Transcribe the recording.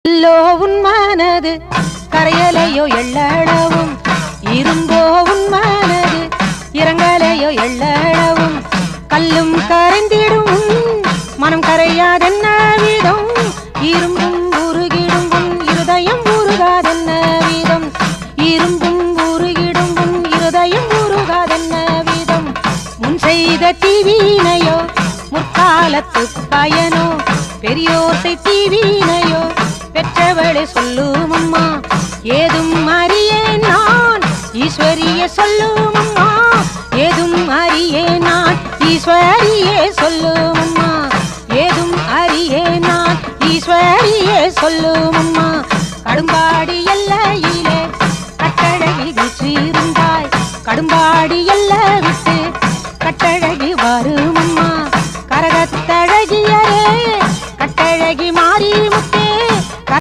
yellow உன் மனது கரையலையோ எள்ளளவும் இருந்தோ உன் மனது இறங்கலையோ எள்ளளவும் கல்லும் கரைந்திடும் மனம் கரையாதென்ன வீதம் இரும்பும் உருகிடும் உன் இருதயம் உருகாதென்ன வீதம் இரும்பும் உருகிடும் உன் இருதயம் உருகாதென்ன வீதம் முன் செய்த தீவினையோ முற்காலத்து பயனோ பெரியோசை தீவினையோ பெற்றவளே சொல்லும் அம்மா ஏதும் அறியேன் நான் ஈஸ்வரியே சொல்லும் அம்மா ஏதும் அறியேன் நான் ஈஸ்வரியே சொல்லும் அம்மா ஏதும் அறியேன் நான் ஈஸ்வரியே சொல்லும்